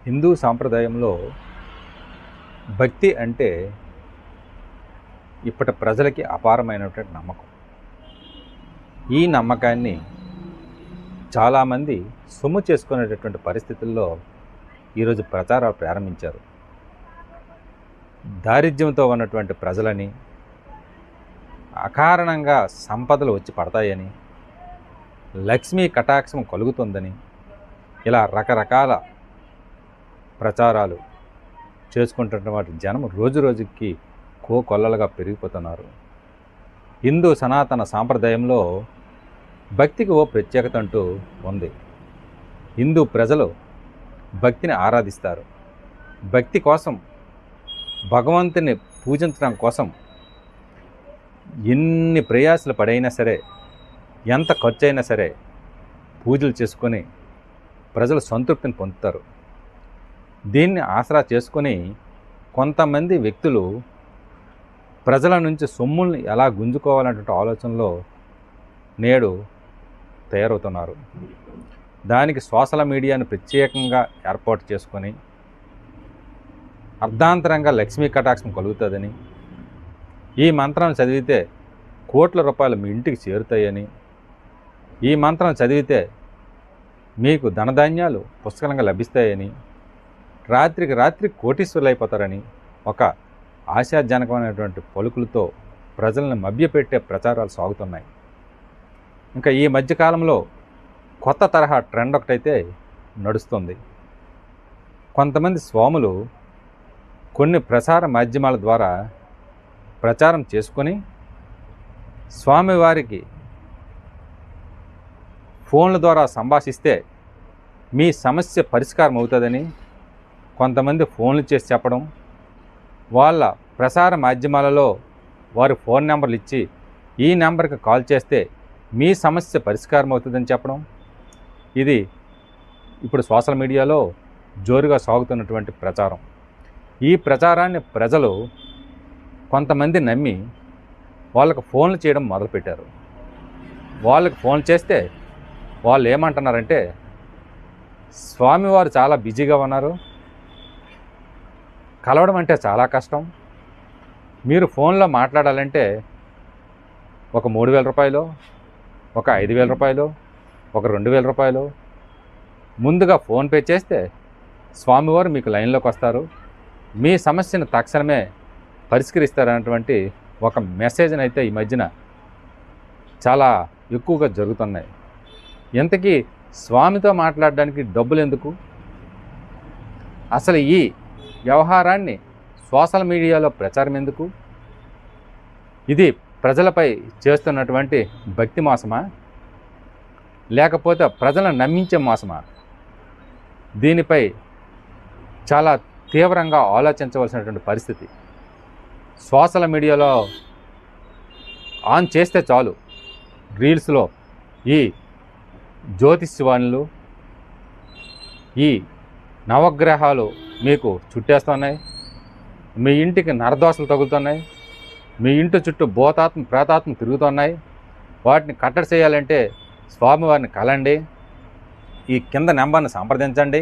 హిందూ సాంప్రదాయంలో భక్తి అంటే ఇప్పటి ప్రజలకి అపారమైనటువంటి నమ్మకం. ఈ నమ్మకాన్ని చాలామంది సొమ్ము చేసుకునేటటువంటి పరిస్థితుల్లో ఈరోజు ప్రచారాలు ప్రారంభించారు. దారిద్ర్యంతో ఉన్నటువంటి ప్రజలని, అకారణంగా సంపదలు వచ్చి పడతాయని, లక్ష్మీ కటాక్షం కలుగుతుందని, ఇలా రకరకాల ప్రచారాలు చేసుకుంటున్నటువంటి జనం రోజు రోజుకి కోకొల్లలుగా పెరిగిపోతున్నారు. హిందూ సనాతన సాంప్రదాయంలో భక్తికి ఓ ప్రత్యేకత అంటూ ఉంది. హిందూ ప్రజలు భక్తిని ఆరాధిస్తారు. భక్తి కోసం, భగవంతుని పూజించడం కోసం ఎన్ని ప్రయాసలు పడైనా సరే, ఎంత ఖర్చు అయినా సరే పూజలు చేసుకొని ప్రజలు సంతృప్తిని పొందుతారు. దీన్ని ఆసరా చేసుకొని కొంతమంది వ్యక్తులు ప్రజల నుంచి సొమ్ముల్ని ఎలా గుంజుకోవాలనేటువంటి ఆలోచనలో నేడు తయారవుతున్నారు. దానికి సోషల్ మీడియాను ప్రత్యేకంగా ఏర్పాటు చేసుకొని అర్ధాంతరంగా లక్ష్మీ కటాక్షం కలుగుతుందని, ఈ మంత్రం చదివితే కోట్ల రూపాయలు మీ ఇంటికి చేరుతాయని, ఈ మంత్రం చదివితే మీకు ధనధాన్యాలు పుష్కలంగా లభిస్తాయని, రాత్రికి రాత్రి కోటీశ్వరులు అయిపోతారని ఒక ఆశాజనకమైనటువంటి పలుకులతో ప్రజలను మభ్యపెట్టే ప్రచారాలు సాగుతున్నాయి. ఇంకా ఈ మధ్యకాలంలో కొత్త తరహా ట్రెండ్ ఒకటైతే నడుస్తుంది. కొంతమంది స్వాములు కొన్ని ప్రసార మాధ్యమాల ద్వారా ప్రచారం చేసుకొని స్వామివారికి ఫోన్ల ద్వారా సంభాషిస్తే మీ సమస్య పరిష్కారం అవుతుందని కొంతమంది ఫోన్లు చేసి చెప్పడం, వాళ్ళ ప్రసార మాధ్యమాలలో వారి ఫోన్ నెంబర్లు ఇచ్చి ఈ నెంబర్కి కాల్ చేస్తే మీ సమస్య పరిష్కారం అవుతుందని చెప్పడం, ఇది ఇప్పుడు సోషల్ మీడియాలో జోరుగా సాగుతున్నటువంటి ప్రచారం. ఈ ప్రచారాన్ని ప్రజలు కొంతమంది నమ్మి వాళ్ళకు ఫోన్లు చేయడం మొదలుపెట్టారు. వాళ్ళకి ఫోన్ చేస్తే వాళ్ళు ఏమంటున్నారంటే, స్వామివారు చాలా బిజీగా ఉన్నారు, కలవడం అంటే చాలా కష్టం, మీరు ఫోన్లో మాట్లాడాలంటే ఒక 3,000 రూపాయలు, ఒక 5,000 రూపాయలు, ఒక 2,000 రూపాయలు ముందుగా ఫోన్పే చేస్తే స్వామివారు మీకు లైన్లోకి వస్తారు, మీ సమస్యను తక్షణమే పరిష్కరిస్తారనేటువంటి ఒక మెసేజ్ని అయితే ఈ మధ్యన చాలా ఎక్కువగా జరుగుతున్నాయి. ఇంతకీ స్వామితో మాట్లాడడానికి డబ్బులు ఎందుకు? అసలు ఈ వ్యవహారాన్ని సోషల్ మీడియాలో ప్రచారం ఎందుకు? ఇది ప్రజలపై చేస్తున్నటువంటి భక్తి మోసమా, లేకపోతే ప్రజలను నమ్మించే మోసమా? దీనిపై చాలా తీవ్రంగా ఆలోచించవలసినటువంటి పరిస్థితి. సోషల్ మీడియాలో ఆన్ చేస్తే చాలు, రీల్స్లో ఈ జ్యోతిష్వాణులు, ఈ నవగ్రహాలు మీకు చుట్టేస్తున్నాయి, మీ ఇంటికి నరదోషలు తగులుతున్నాయి, మీ ఇంటి చుట్టూ భూతాత్మ ప్రేతాత్మ తిరుగుతున్నాయి, వాటిని కట్టడి చేయాలంటే స్వామివారిని కలండి, ఈ కింద నెంబర్ని సంప్రదించండి,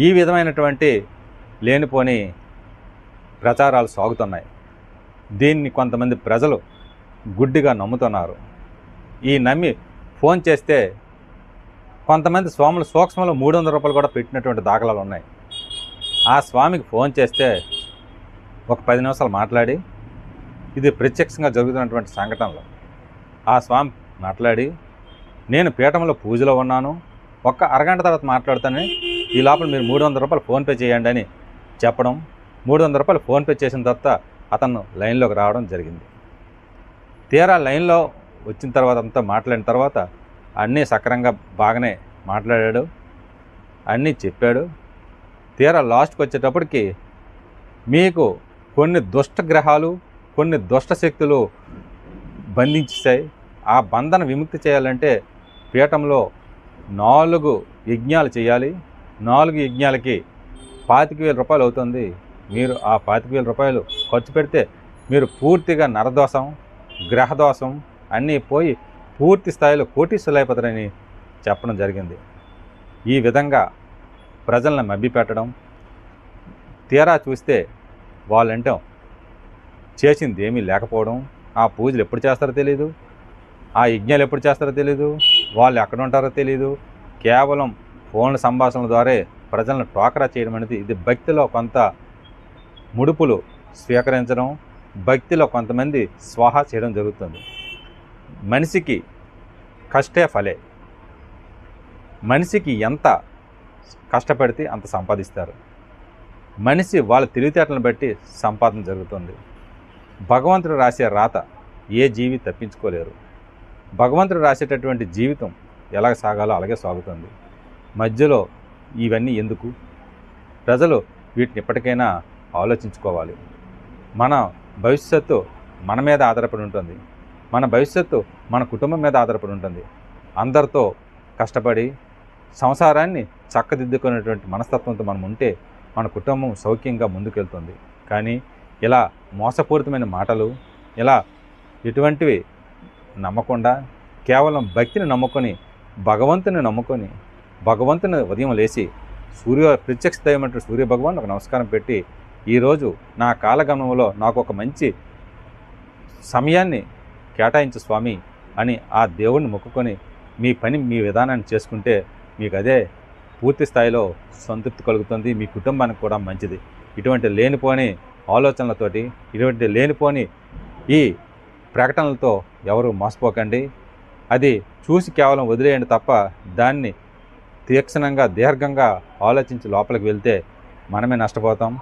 ఈ విధమైనటువంటి లేనిపోని ప్రచారాలు సాగుతున్నాయి. దీన్ని కొంతమంది ప్రజలు గుడ్డిగా నమ్ముతున్నారు. ఈ నమ్మి ఫోన్ చేస్తే కొంతమంది స్వాములు సూక్ష్మలో 300 రూపాయలు కూడా పెట్టినటువంటి దాఖలాలు ఉన్నాయి. ఆ స్వామికి ఫోన్ చేస్తే ఒక 10 నిమిషాలు మాట్లాడి, ఇది ప్రత్యక్షంగా జరుగుతున్నటువంటి సంఘటనలు, ఆ స్వామి మాట్లాడి, నేను పీఠంలో పూజలో ఉన్నాను, ఒక్క అరగంట తర్వాత మాట్లాడుతానని, ఈ లోపల మీరు 300 రూపాయలు ఫోన్పే చేయండి అని చెప్పడం, 300 రూపాయలు ఫోన్పే చేసిన తర్వాత అతను లైన్లోకి రావడం జరిగింది. తీరా లైన్లో వచ్చిన తర్వాత అంతా మాట్లాడిన తర్వాత అన్నీ సక్రంగా బాగానే మాట్లాడాడు, అన్నీ చెప్పాడు. తీరా లాస్ట్కి వచ్చేటప్పటికి మీకు కొన్ని దుష్ట గ్రహాలు, కొన్ని దుష్ట శక్తులు బంధించేశాయి, ఆ బంధన విముక్తి చేయాలంటే పీఠంలో 4 యజ్ఞాలు చేయాలి, 4 యజ్ఞాలకి 25,000 రూపాయలు అవుతుంది, మీరు ఆ 25,000 రూపాయలు ఖర్చు పెడితే మీరు పూర్తిగా నరదోషం, గ్రహదోషం అన్నీ పోయి పూర్తి స్థాయిలో కోటీశ్వరులు అయిపోతారని చెప్పడం జరిగింది. ఈ విధంగా ప్రజలను మభ్యపెట్టడం. తీరా చూస్తే వాళ్ళంటే చేసింది ఏమీ లేకపోవడం, ఆ పూజలు ఎప్పుడు చేస్తారో తెలీదు, ఆ యజ్ఞాలు ఎప్పుడు చేస్తారో తెలీదు, వాళ్ళు ఎక్కడ ఉంటారో తెలీదు. కేవలం ఫోన్ల సంభాషణల ద్వారా ప్రజలను టోకరా చేయడం అనేది ఇది భక్తిలో కొంత ముడుపులు స్వీకరించడం, భక్తిలో కొంతమంది స్వాహా చేయడం జరుగుతుంది. మనిషికి కష్టే ఫలే. మనిషికి ఎంత కష్టపడితే అంత సంపాదిస్తారు. మనిషి వాళ్ళ తెలివితేటలను బట్టి సంపాదన జరుగుతుంది. భగవంతుడు రాసే రాత ఏ జీవి తప్పించుకోలేరు. భగవంతుడు రాసేటటువంటి జీవితం ఎలా సాగాలో అలాగే సాగుతుంది. మధ్యలో ఇవన్నీ ఎందుకు? ప్రజలు వీటిని ఎప్పటికైనా ఆలోచించుకోవాలి. మన భవిష్యత్తు మన మీద ఆధారపడి ఉంటుంది. మన భవిష్యత్తు మన కుటుంబం మీద ఆధారపడి ఉంటుంది. అందరితో కష్టపడి సంసారాన్ని చక్కదిద్దుకునేటువంటి మనస్తత్వంతో మనం ఉంటే మన కుటుంబం సౌఖ్యంగా ముందుకెళ్తుంది. కానీ ఇలా మోసపూరితమైన మాటలు, ఇలా ఎటువంటివి నమ్మకుండా కేవలం భక్తిని నమ్ముకొని, భగవంతుని ఉదయం లేచి ప్రత్యక్ష దైవం అంటే సూర్య భగవాన్ ఒక నమస్కారం పెట్టి, ఈరోజు నా కాలగమనంలో నాకు ఒక మంచి సమయాన్ని కేటాయించు స్వామి అని ఆ దేవుణ్ణి మొక్కుకొని మీ పని మీ విధానాన్ని చేసుకుంటే మీకు అదే పూర్తి స్థాయిలో సంతృప్తి కలుగుతుంది. మీ కుటుంబానికి కూడా మంచిది. ఇటువంటి లేనిపోని ఆలోచనలతోటి, ఇటువంటి లేనిపోని ఈ ప్రకటనలతో ఎవరు మోసపోకండి. అది చూసి కేవలం వదిలేయండి తప్ప దాన్ని తీక్షణంగా దీర్ఘంగా ఆలోచించి లోపలికి వెళ్తే మనమే నష్టపోతాం.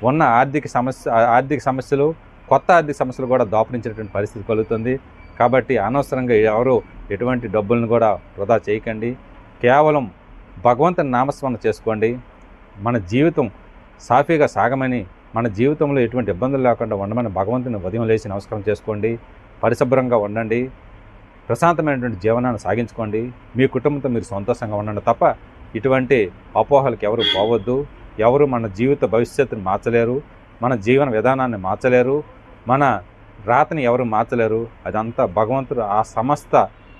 ఉన్న ఆర్థిక సమస్యలు, కొత్త ఆర్థిక సమస్యలు కూడా దాపురించేటువంటి పరిస్థితి కలుగుతుంది. కాబట్టి అనవసరంగా ఎవరు ఎటువంటి డబ్బులను కూడా వృధా చేయకండి. కేవలం భగవంతుని నామస్మరణ చేసుకోండి. మన జీవితం సాఫీగా సాగమని, మన జీవితంలో ఎటువంటి ఇబ్బందులు లేకుండా ఉండమని భగవంతుని ఉదయం లేచి నమస్కారం చేసుకోండి. పరిశుభ్రంగా ఉండండి. ప్రశాంతమైనటువంటి జీవనాన్ని సాగించుకోండి. మీ కుటుంబంతో మీరు సంతోషంగా ఉండండి తప్ప ఇటువంటి అపోహలకు ఎవరు పోవద్దు. ఎవరు మన జీవిత భవిష్యత్తుని మార్చలేరు, మన జీవన విధానాన్ని మార్చలేరు, మన రాతని ఎవరు మార్చలేరు. అదంతా భగవంతుడు ఆ సమస్త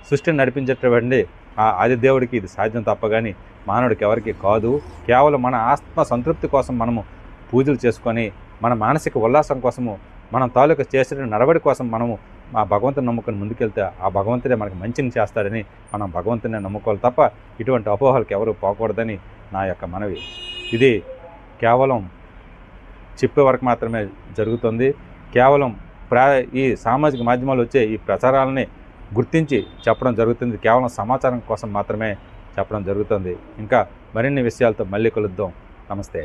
సృష్టిని నడిపించేటువంటి ఆ ఆదిదేవుడికి ఇది సాధ్యం తప్ప కానీ మానవుడికి ఎవరికి కాదు. కేవలం మన ఆత్మ సంతృప్తి కోసం మనము పూజలు చేసుకొని, మన మానసిక ఉల్లాసం కోసము, మనం తాలూకా చేసే నడవడి కోసం మనము ఆ భగవంతుని నమ్ముకొని ముందుకెళ్తే ఆ భగవంతుడే మనకు మంచిని చేస్తాడని మనం భగవంతుని నమ్ముకోవాలి తప్ప ఇటువంటి అపోహలకు ఎవరు పోకూడదని నా యొక్క మనవి. ఇది కేవలం చెప్పే వరకు మాత్రమే జరుగుతుంది. కేవలం ఈ సామాజిక మాధ్యమాలు వచ్చే ఈ ప్రచారాలని గుర్తించి చెప్పడం జరుగుతుంది. కేవలం సమాచారం కోసం మాత్రమే చెప్పడం జరుగుతుంది. ఇంకా మరిన్ని విషయాలతో మళ్ళీ కలుద్దాం. నమస్తే.